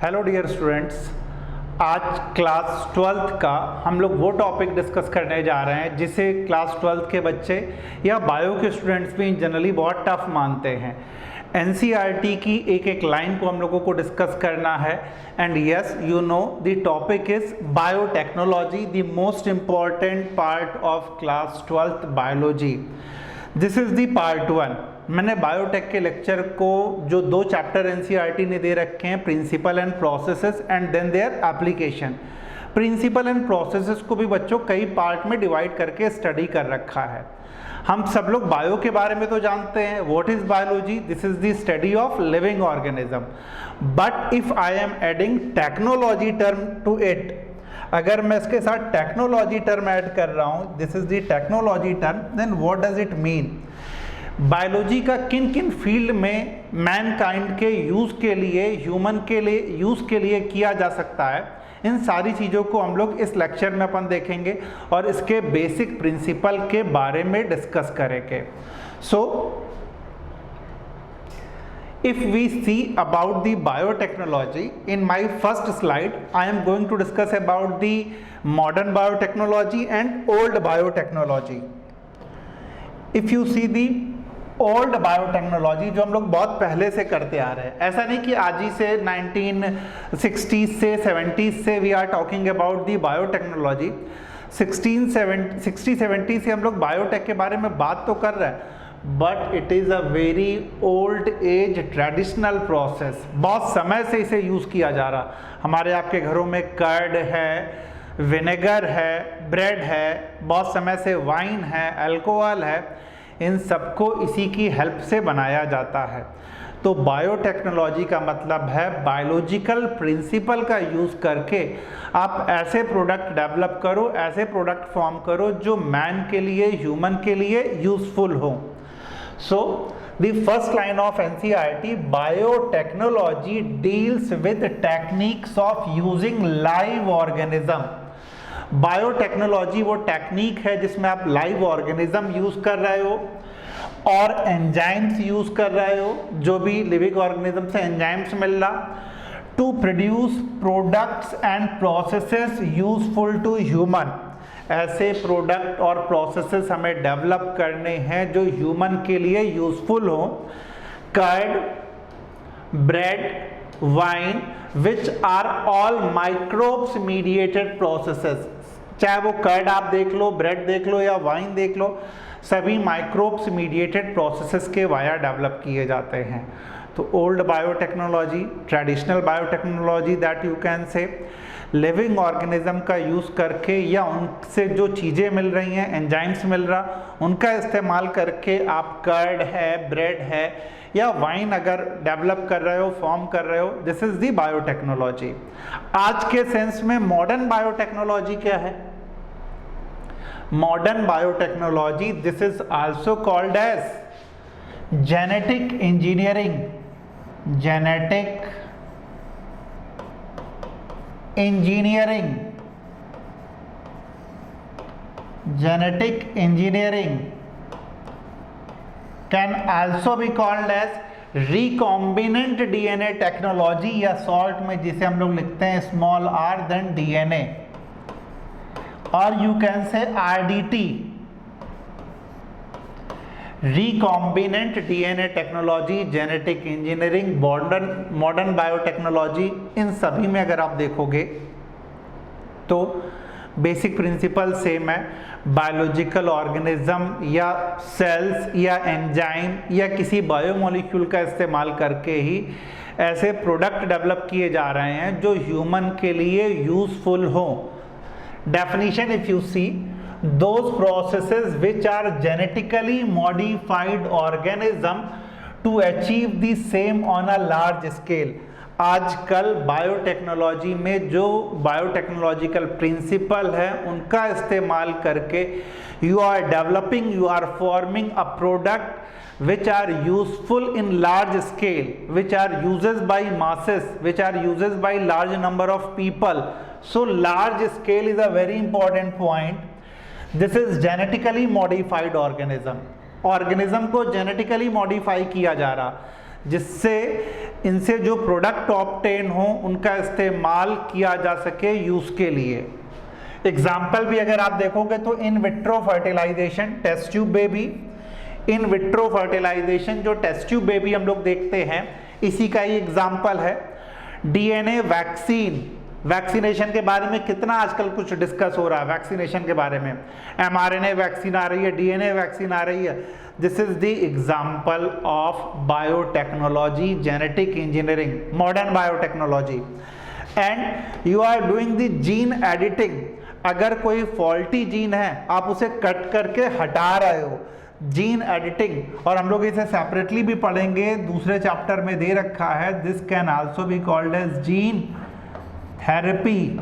Hello dear students, आज class 12th का हम लोग वो टॉपिक डिस्कस करने जा रहे हैं जिसे क्लास 12th के बच्चे या बायो के स्टूडेंट्स भी जनरली बहुत टफ मानते हैं। एनसीईआरटी की एक एक लाइन को हम लोगों को डिस्कस करना है। And yes, you know the topic is biotechnology, the most important part of class 12th biology. This is the part 1। मैंने बायोटेक के लेक्चर को जो दो चैप्टर एनसीईआरटी ने दे रखे हैं, principle and processes and then their application. Principle and processes को भी बच्चों कई पार्ट में डिवाइड करके स्टडी कर रखा है। हम सब लोग बायो के बारे में तो जानते हैं, what is biology? This is the study of living organism. But if I am adding technology term to it, अगर मैं इसके साथ टेक्नोलॉजी टर्म ऐड कर रहा हूं, this is the technology term, then what does it mean? Biology का किन किन फील्ड में मैनकाइंड के यूज़ के लिए, ह्यूमन के लिए यूज़ के लिए किया जा सकता है, इन सारी चीज़ों को हम लोग इस लेक्चर में अपन देखेंगे और इसके बेसिक प्रिंसिपल के बारे में डिस्कस करेंगे। सो if we see about the biotechnology, in my first slide I am going to discuss about the modern biotechnology and old biotechnology. If you see the old biotechnology जो हम लोग बहुत पहले से करते आ रहे हैं, ऐसा नहीं कि आज ही से 1960s से 70s से we are talking about the biotechnology. 60-70 से हम लोग बायोटेक के बारे में बात तो कर रहे हैं, but it is a very old age traditional process. बहुत समय से इसे यूज़ किया जा रहा। हमारे आपके घरों में कर्ड है, विनेगर है, ब्रेड है, बहुत समय से वाइन है, अल्कोहल है, इन सबको इसी की हेल्प से बनाया जाता है। तो बायोटेक्नोलॉजी का मतलब है बायोलॉजिकल प्रिंसिपल का यूज़ करके आप ऐसे प्रोडक्ट डेवलप करो, ऐसे प्रोडक्ट फॉर्म करो जो मैन के लिए, ह्यूमन के लिए यूज़फुल हो। So the first line of NCERT, biotechnology deals with techniques of using live organism. Biotechnology वो टेक्निक है जिसमें आप लाइव ऑर्गेनिज्म यूज कर रहे हो और एंजाइम्स यूज कर रहे हो, जो भी लिविंग ऑर्गेनिज्म से एंजाइम्स मिल रहा, to produce products and processes useful to human. ऐसे प्रोडक्ट और प्रोसेसेस हमें डेवलप करने हैं जो ह्यूमन के लिए यूजफुल हो। Curd, bread, wine, which are all microbes mediated processes. चाहे वो कर्ड आप देख लो, ब्रेड देख लो या वाइन देख लो, सभी माइक्रोब्स मीडिएटेड प्रोसेसेस के वाया डेवलप किए जाते हैं। तो old biotechnology, traditional biotechnology that you can से, लिविंग ऑर्गेनिज्म का यूज़ करके या उनसे जो चीज़ें मिल रही हैं, एंजाइम्स मिल रहा, उनका इस्तेमाल करके आप कर्ड है, ब्रेड है या वाइन अगर डेवलप कर रहे हो, फॉर्म कर रहे हो, दिस इज दी बायोटेक्नोलॉजी। आज के सेंस में मॉडर्न बायोटेक्नोलॉजी क्या है? Modern biotechnology, this is also called as genetic engineering. Genetic engineering, genetic engineering can also be called as recombinant DNA technology, या शॉर्ट में जिसे हम लोग लिखते हैं स्मॉल r देन DNA, और you can say RDT, recombinant DNA technology, genetic engineering, modern biotechnology. इन सभी में अगर आप देखोगे तो बेसिक प्रिंसिपल सेम है। बायोलॉजिकल ऑर्गेनिज्म या सेल्स या एंजाइम या किसी बायोमोलिक्यूल का इस्तेमाल करके ही ऐसे प्रोडक्ट डेवलप किए जा रहे हैं जो ह्यूमन के लिए यूजफुल हो। Definition, if you see, those processes which are genetically modified organism to achieve the same on a large scale। आजकल बायोटेक्नोलॉजी में जो बायोटेक्नोलॉजिकल प्रिंसिपल है उनका इस्तेमाल करके you are developing, you are forming a product which are useful in large scale, which are uses by masses, which are uses by large number of people. So large scale is a very important point. This is genetically modified organism. Organism को genetically modify किया जा रहा, जिससे इनसे जो product obtain हो उनका इस्तेमाल किया जा सके यूज़ के लिए। एग्जाम्पल भी अगर आप देखोगे तो in vitro fertilisation, test tube baby, in vitro fertilisation जो टेस्ट ट्यूब बेबी हम लोग देखते हैं इसी का ही एग्जाम्पल है। डीएनए वैक्सीन, वैक्सीनेशन के बारे में कितना आजकल कुछ डिस्कस हो रहा है वैक्सीनेशन के बारे में, एमआरएनए वैक्सीन आ रही है, डीएनए वैक्सीन आ रही है। This is the example of biotechnology, genetic engineering, modern biotechnology. And you are doing the gene editing. अगर कोई फॉल्टी जीन है आप उसे कट करके हटा रहे हो, जीन एडिटिंग। और हम लोग इसे सेपरेटली भी पढ़ेंगे, दूसरे चैप्टर में दे रखा है। This can also be called as gene therapy.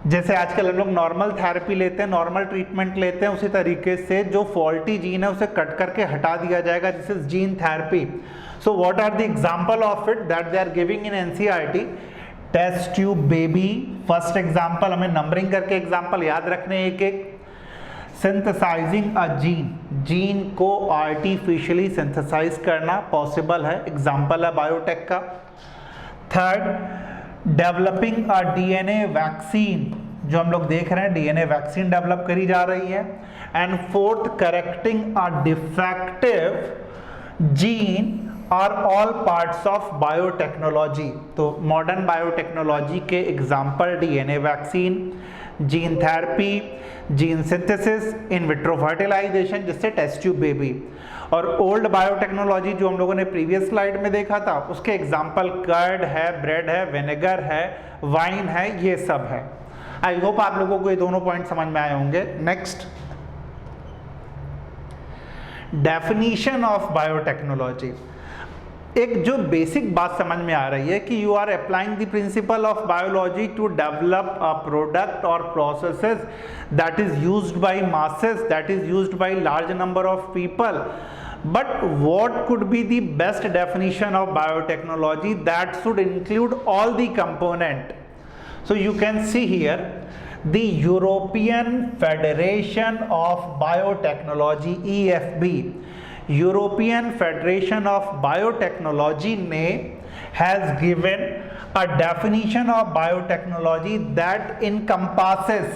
जैसे आजकल हम लोग नॉर्मल थेरेपी लेते हैं, नॉर्मल ट्रीटमेंट लेते हैं, उसी तरीके से जो फॉल्टी जीन है उसे कट करके हटा दिया जाएगा। This is gene therapy. So what are the example of it that they are giving in NCERT? Test tube baby first example, हमें नंबरिंग करके एग्जांपल याद रखने एक एक। सिंथेसाइजिंग अ जीन, जीन को आर्टिफिशियली सिंथेसाइज करना पॉसिबल है, example है बायोटेक का। Third, developing a DNA vaccine, जो हम लोग देख रहे हैं डीएनए वैक्सीन डेवलप करी जा रही है। And fourth, correcting a defective gene are all parts of biotechnology. तो मॉडर्न बायोटेक्नोलॉजी के example DNA vaccine, gene therapy, gene synthesis, in vitro fertilization जिससे टेस्ट ट्यूब बेबी। और ओल्ड बायोटेक्नोलॉजी जो हम लोगों ने प्रीवियस स्लाइड में देखा था उसके एग्जाम्पल कर्ड है, ब्रेड है, विनेगर है, वाइन है, ये सब है। आई होप आप लोगों को ये दोनों पॉइंट समझ में आए होंगे। Next, definition of biotechnology. एक जो बेसिक बात समझ में आ रही है कि you are applying the principle of biology to develop a product और processes that is used by masses, that is used by large number of people. But what could be the best definition of biotechnology that should include all the component? So you can see here the European Federation of Biotechnology, EFB, European Federation of Biotechnology ने has given a definition of biotechnology that encompasses,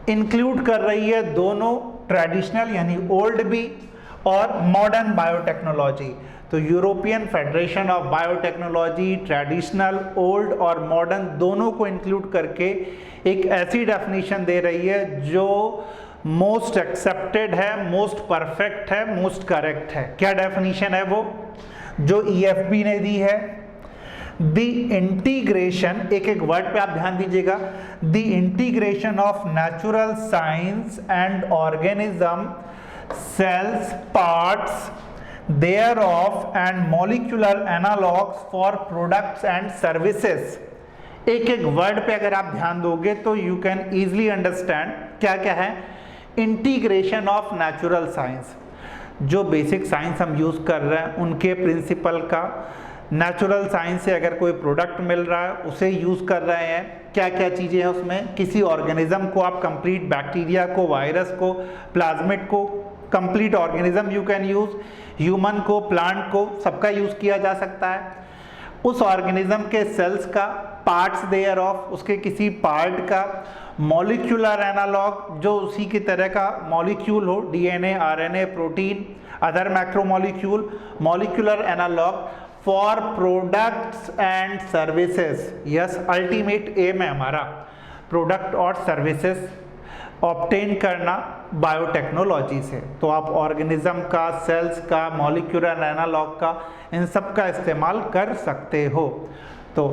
include कर रही है दोनों traditional यानी old भी और modern biotechnology. तो European Federation of biotechnology traditional, old और मॉडर्न दोनों को इंक्लूड करके एक ऐसी डेफिनेशन दे रही है जो मोस्ट एक्सेप्टेड है, मोस्ट परफेक्ट है, मोस्ट करेक्ट है। क्या डेफिनेशन है वो जो ईएफबी ने दी है? द इंटीग्रेशन, एक एक वर्ड पे आप ध्यान दीजिएगा, the integration of natural science and organism, cells, parts thereof and molecular analogues for products and services। एक एक वर्ड पे अगर आप ध्यान दोगे तो यू कैन इजीली अंडरस्टैंड क्या क्या है। इंटीग्रेशन ऑफ नेचुरल साइंस, जो बेसिक साइंस हम यूज कर रहे हैं उनके प्रिंसिपल का, नेचुरल साइंस से अगर कोई प्रोडक्ट मिल रहा है उसे यूज कर रहे हैं, क्या क्या चीजें हैं उसमें। किसी ऑर्गेनिज्म को आप कंप्लीट बैक्टीरिया को, वायरस को, प्लाज्मिड को, complete organism you can use, human को, प्लांट को, सबका यूज किया जा सकता है। उस ऑर्गेनिज्म के सेल्स का, पार्ट्स देयर ऑफ, उसके किसी पार्ट का, मॉलिक्यूलर एनालॉग जो उसी की तरह का मॉलिक्यूल हो, DNA, RNA, protein, other macromolecule, molecular analogue for products and services. Yes, ultimate aim है हमारा प्रोडक्ट और सर्विसेज ऑब्टेन करना बायोटेक्नोलॉजी से। तो आप ऑर्गेनिज्म का, सेल्स का, मॉलिक्यूलर एनालॉग का, इन सब का इस्तेमाल कर सकते हो। तो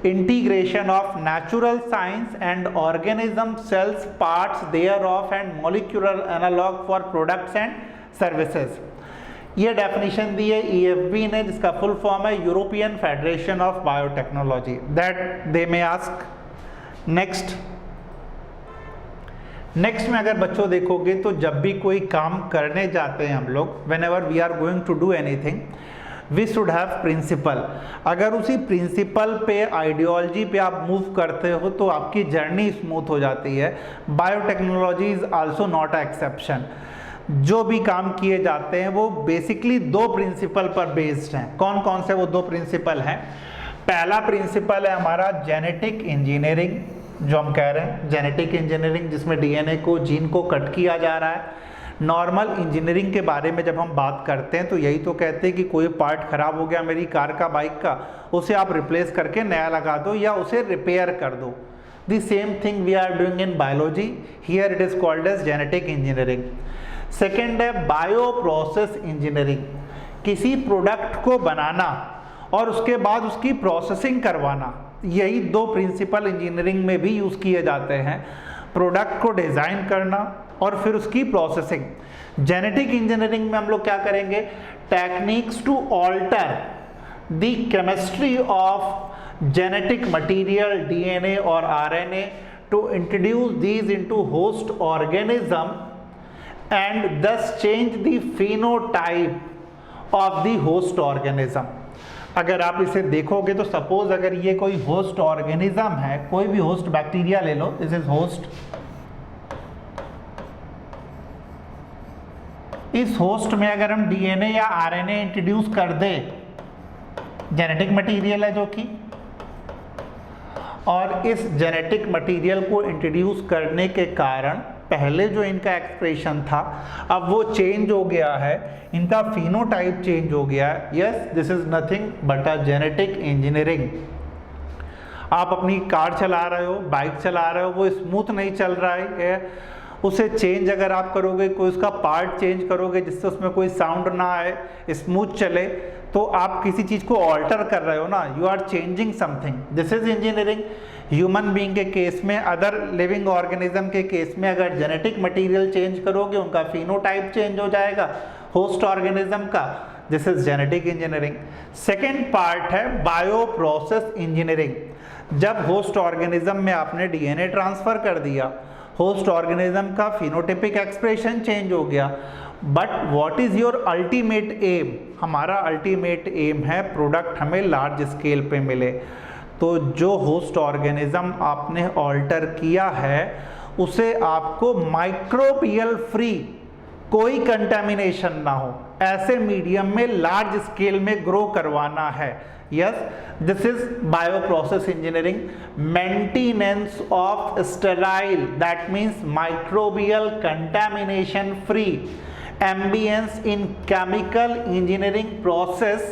integration of natural science and organism, cells, parts there of and molecular analogue for products and services, ये डेफिनेशन दी है ईएफबी ने, जिसका फुल फॉर्म है European Federation of biotechnology. That they may ask. Next में अगर बच्चों देखोगे तो जब भी कोई काम करने जाते हैं हम लोग, whenever we are going to do anything, we should have principle. अगर उसी प्रिंसिपल पे, आइडियोलॉजी पे आप मूव करते हो तो आपकी जर्नी स्मूथ हो जाती है। Biotechnology is also not a exception. जो भी काम किए जाते हैं वो बेसिकली दो प्रिंसिपल पर बेस्ड हैं। कौन कौन से वो दो प्रिंसिपल हैं? पहला प्रिंसिपल है हमारा जेनेटिक इंजीनियरिंग, जो हम कह रहे हैं जेनेटिक इंजीनियरिंग, जिसमें डीएनए को, जीन को कट किया जा रहा है। नॉर्मल इंजीनियरिंग के बारे में जब हम बात करते हैं तो यही तो कहते हैं कि कोई पार्ट खराब हो गया मेरी कार का, बाइक का, उसे आप रिप्लेस करके नया लगा दो या उसे रिपेयर कर दो। The same thing we are doing in biology, here it is called as genetic engineering. Second है बायो प्रोसेस इंजीनियरिंग, किसी प्रोडक्ट को बनाना और उसके बाद उसकी प्रोसेसिंग करवाना। यही दो प्रिंसिपल इंजीनियरिंग में भी यूज किए जाते हैं, प्रोडक्ट को डिजाइन करना और फिर उसकी प्रोसेसिंग। जेनेटिक इंजीनियरिंग में हम लोग क्या करेंगे? Techniques to alter the chemistry of genetic material DNA और RNA to introduce these into host organism and thus change the phenotype of the host organism. अगर आप इसे देखोगे तो सपोज अगर ये कोई होस्ट ऑर्गेनिज्म है, कोई भी होस्ट बैक्टीरिया ले लो, दिस इज होस्ट। इस होस्ट में अगर हम डीएनए या आरएनए इंट्रोड्यूस कर दे, जेनेटिक मटेरियल है जो कि, और इस जेनेटिक मटेरियल को इंट्रोड्यूस करने के कारण पहले जो इनका एक्सप्रेशन था अब वो चेंज हो गया है, इनका फिनोटाइप चेंज हो गया है। Yes, this is nothing but a genetic engineering. आप अपनी कार चला रहे हो, बाइक चला रहे हो, वो स्मूथ नहीं चल रहा है, उसे चेंज अगर आप करोगे, कोई उसका पार्ट चेंज करोगे जिससे उसमें कोई साउंड ना आए, स्मूथ चले, तो आप किसी चीज़ को ऑल्टर कर रहे हो ना, you are changing something. This is engineering. Human being के केस में, अदर लिविंग ऑर्गेनिज्म के केस में अगर जेनेटिक मटेरियल चेंज करोगे, उनका फिनोटाइप चेंज हो जाएगा होस्ट ऑर्गेनिज्म का। This is genetic engineering. Second part है बायो प्रोसेस इंजीनियरिंग। जब होस्ट ऑर्गेनिज्म में आपने डीएनए ट्रांसफर कर दिया, होस्ट ऑर्गेनिज्म का फिनोटाइपिक एक्सप्रेशन चेंज हो गया, but what is your ultimate aim? हमारा अल्टीमेट एम है प्रोडक्ट हमें लार्ज स्केल पे मिले। तो जो होस्ट ऑर्गेनिज्म आपने ऑल्टर किया है उसे आपको माइक्रोबियल फ्री, कोई कंटेमिनेशन ना हो, ऐसे मीडियम में लार्ज स्केल में ग्रो करवाना है। Yes, this is bioprocess engineering. Maintenance of sterile, that means microbial contamination free ambience in chemical engineering process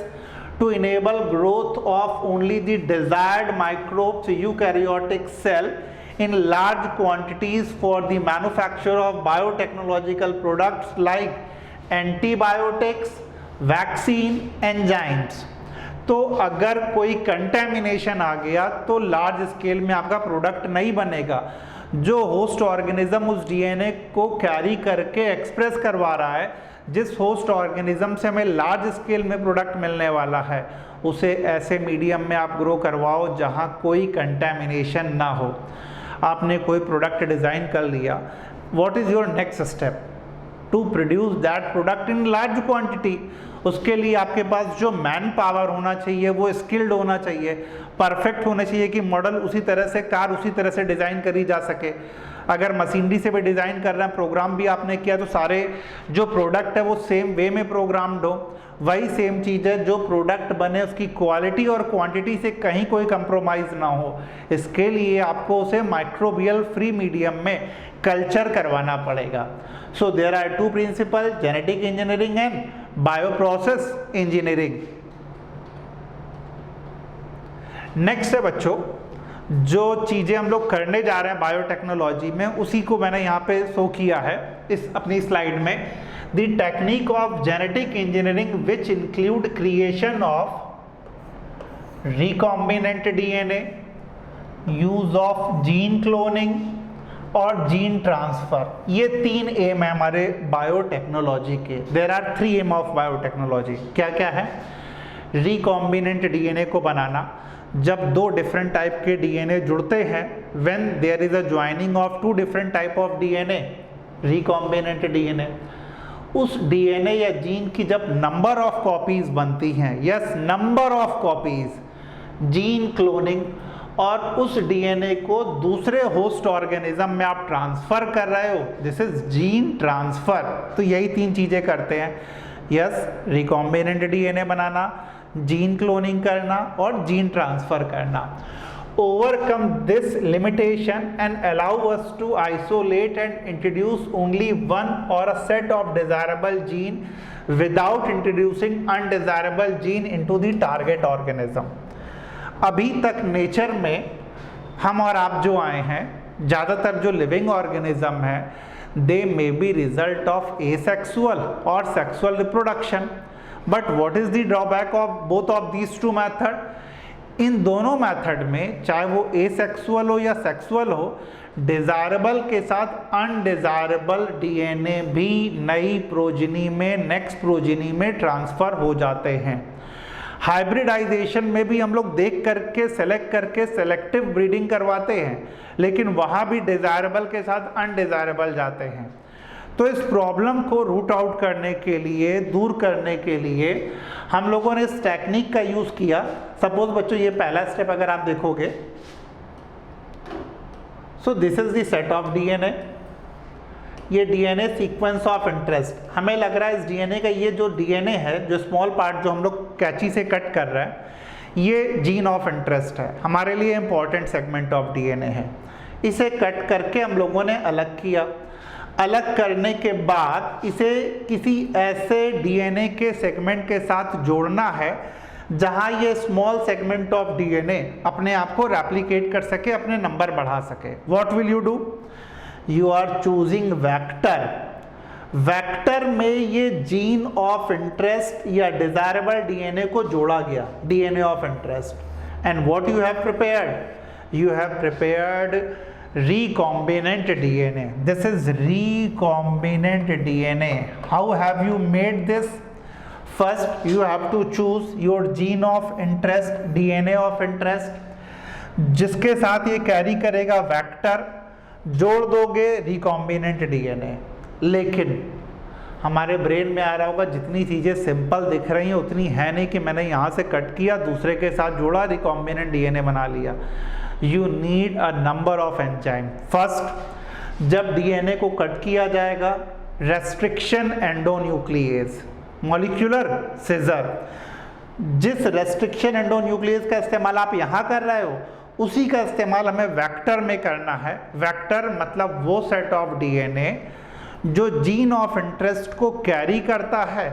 to enable growth of only the desired microbes, eukaryotic cell in large quantities for the manufacture of biotechnological products like antibiotics, vaccine, enzymes। तो अगर कोई contamination आ गया तो large scale में आपका product नहीं बनेगा। जो होस्ट ऑर्गेनिज्म उस डीएनए को कैरी करके एक्सप्रेस करवा रहा है, जिस होस्ट ऑर्गेनिज्म से हमें लार्ज स्केल में प्रोडक्ट मिलने वाला है, उसे ऐसे मीडियम में आप ग्रो करवाओ जहां कोई कंटेमिनेशन ना हो। आपने कोई प्रोडक्ट डिज़ाइन कर लिया, what is your next step? To produce that product in large quantity. उसके लिए आपके पास जो मैन पावर होना चाहिए वो स्किल्ड होना चाहिए, परफेक्ट होना चाहिए कि मॉडल उसी तरह से, कार उसी तरह से डिज़ाइन करी जा सके। अगर मशीनरी से भी डिज़ाइन कर रहे हैं, प्रोग्राम भी आपने किया, तो सारे जो प्रोडक्ट है वो सेम वे में प्रोग्राम्ड हो। वही सेम चीज़ है, जो प्रोडक्ट बने उसकी क्वालिटी और क्वांटिटी से कहीं कोई कंप्रोमाइज़ ना हो। इसके लिए आपको उसे माइक्रोबियल फ्री मीडियम में कल्चर करवाना पड़ेगा। So there are two principle, genetic engineering and bioprocess engineering. Next है बच्चों, जो चीज़ें हम लोग करने जा रहे हैं बायोटेक्नोलॉजी में, उसी को मैंने यहाँ पे शो किया है इस अपनी स्लाइड में। The technique of genetic engineering which include creation of recombinant DNA, use of gene cloning और जीन ट्रांसफर। ये तीन एम है हमारे बायोटेक्नोलॉजी के। There are 3 aim of biotechnology. क्या क्या है? रिकॉम्बिनेंट डीएनए को बनाना, जब दो डिफरेंट टाइप के डीएनए जुड़ते हैं, when there is a joining of 2 different type of DNA, recombinant DNA. उस डीएनए या जीन की जब नंबर ऑफ कॉपीज बनती हैं, yes, number of copies, gene cloning. और उस डीएनए को दूसरे होस्ट ऑर्गेनिज्म में आप ट्रांसफर कर रहे हो, दिस इज जीन ट्रांसफर। तो यही 3 चीजें करते हैं, यस, रिकॉम्बिनेंट डीएनए बनाना, जीन क्लोनिंग करना और जीन ट्रांसफर करना। Overcome this limitation and allow us to isolate and introduce only one or a set of desirable gene without introducing undesirable gene into the target organism। अभी तक nature में हम और आप जो आए हैं, ज़्यादातर जो लिविंग ऑर्गेनिज्म है, they may be result of asexual और sexual reproduction, but what is the drawback of both of these two method? इन दोनों मेथड में, चाहे वो एसेक्सुअल हो या सेक्सुअल हो, डिजायरेबल के साथ अनडिजायरेबल डीएनए भी नई प्रोजेनी में, नेक्स्ट प्रोजेनी में ट्रांसफर हो जाते हैं। हाइब्रिडाइजेशन में भी हम लोग देख करके सेलेक्ट करके सेलेक्टिव ब्रीडिंग करवाते हैं, लेकिन वहाँ भी डिजायरेबल के साथ अनडिजायरेबल जाते हैं। तो इस प्रॉब्लम को रूट आउट करने के लिए, दूर करने के लिए हम लोगों ने इस टेक्निक का यूज़ किया। सपोज बच्चों ये पहला स्टेप अगर आप देखोगे, so this is the set of DNA, ये डीएनए सीक्वेंस ऑफ इंटरेस्ट। हमें लग रहा है इस डीएनए का ये जो डीएनए है, जो स्मॉल पार्ट जो हम लोग कैंची से कट कर रहे हैं, ये जीन ऑफ इंटरेस्ट है, हमारे लिए इंपॉर्टेंट सेगमेंट ऑफ डीएनए है। इसे कट करके हम लोगों ने अलग किया। अलग करने के बाद इसे किसी ऐसे डीएनए के सेगमेंट के साथ जोड़ना है जहां ये स्मॉल सेगमेंट ऑफ डीएनए अपने आप को रेप्लिकेट कर सके, अपने नंबर बढ़ा सके। What will you do? You are choosing vector. Vector में ये जीन ऑफ इंटरेस्ट या डिजायरेबल डीएनए को जोड़ा गया, DNA of interest. And what you have prepared? You have prepared recombinant DNA. This is recombinant DNA. How have you made this? First, you have to choose your gene of interest, DNA of interest, जिसके साथ ये carry करेगा vector, जोड़ दोगे recombinant DNA। लेकिन हमारे brain में आ रहा होगा जितनी चीज़ें सिंपल दिख रही हैं उतनी है नहीं कि मैंने यहाँ से कट किया, दूसरे के साथ जोड़ा, रिकॉम्बिनेंट डीएनए बना लिया। You need a number of enzyme. First, जब डीएनए को कट किया जाएगा, रेस्ट्रिक्शन एंडोन्यूक्लिएज, मॉलिक्यूलर सिजर, जिस रेस्ट्रिक्शन एंडोन्यूक्लिएज का इस्तेमाल आप यहाँ कर रहे हो, उसी का इस्तेमाल हमें वेक्टर में करना है। वेक्टर मतलब वो सेट ऑफ डीएनए जो जीन ऑफ इंटरेस्ट को कैरी करता है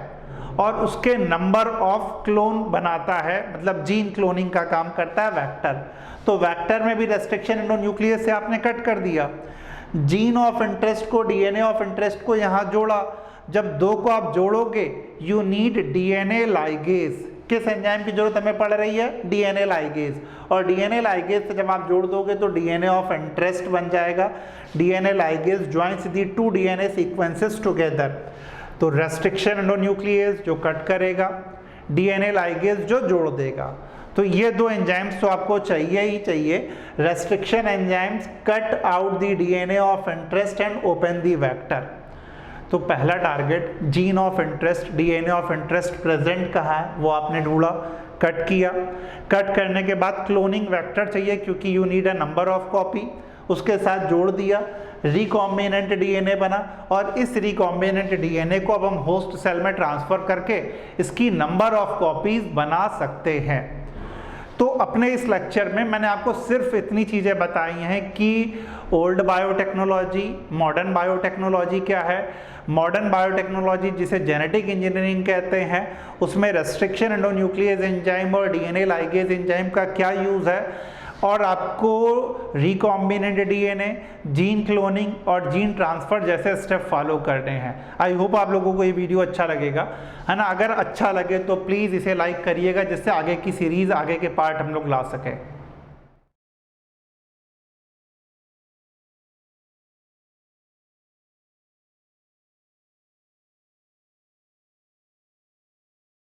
और उसके नंबर ऑफ क्लोन बनाता है, मतलब जीन क्लोनिंग का काम करता है वेक्टर। तो वेक्टर में भी रेस्ट्रिक्शन एंडोन्यूक्लियस से आपने कट कर दिया, जीन ऑफ इंटरेस्ट को, डीएनए ऑफ इंटरेस्ट को यहाँ जोड़ा। जब दो को आप जोड़ोगे, यू नीड डीएनए लाइगेज। किस एंजाइम की जरूरत हमें पड़ रही है? DNA ligase. और डीएनए लाइगेज से जब आप जोड़ दोगे तो डीएनए ऑफ इंटरेस्ट बन जाएगा। डीएनए लाइगेज ज्वाइंस दी 2 डीएनए सीक्वेंसेस टुगेदर। तो रेस्ट्रिक्शन एंडोन्यूक्लियस जो कट करेगा, डीएनए लाइगेज जो जोड़ देगा। तो ये 2 एंजाइम्स तो आपको चाहिए ही चाहिए। Restriction enzymes cut out the DNA of interest and open the vector. तो पहला target gene of interest, DNA of interest present कहाँ है वो आपने ढूंढा, कट किया। कट करने के बाद क्लोनिंग वेक्टर चाहिए क्योंकि you need a number of copy, उसके साथ जोड़ दिया, रिकॉम्बिनेंट डीएनए बना। और इस रिकॉम्बिनेंट डीएनए को अब हम होस्ट सेल में ट्रांसफर करके इसकी नंबर ऑफ कॉपीज बना सकते हैं। तो अपने इस लेक्चर में मैंने आपको सिर्फ इतनी चीज़ें बताई हैं कि ओल्ड बायोटेक्नोलॉजी, मॉडर्न बायोटेक्नोलॉजी क्या है। मॉडर्न बायोटेक्नोलॉजी जिसे जेनेटिक इंजीनियरिंग कहते हैं, उसमें रेस्ट्रिक्शन एंडोन्यूक्लियस एंजाइम और डीएनए लाइगेज एंजाइम का क्या यूज़ है, और आपको रिकॉम्बिनेंट डीएनए, जीन क्लोनिंग और जीन ट्रांसफ़र जैसे स्टेप फॉलो करने हैं। आई होप आप लोगों को ये वीडियो अच्छा लगेगा, है ना। अगर अच्छा लगे तो प्लीज़ इसे लाइक करिएगा जिससे आगे की सीरीज़, आगे के पार्ट हम लोग ला सकें।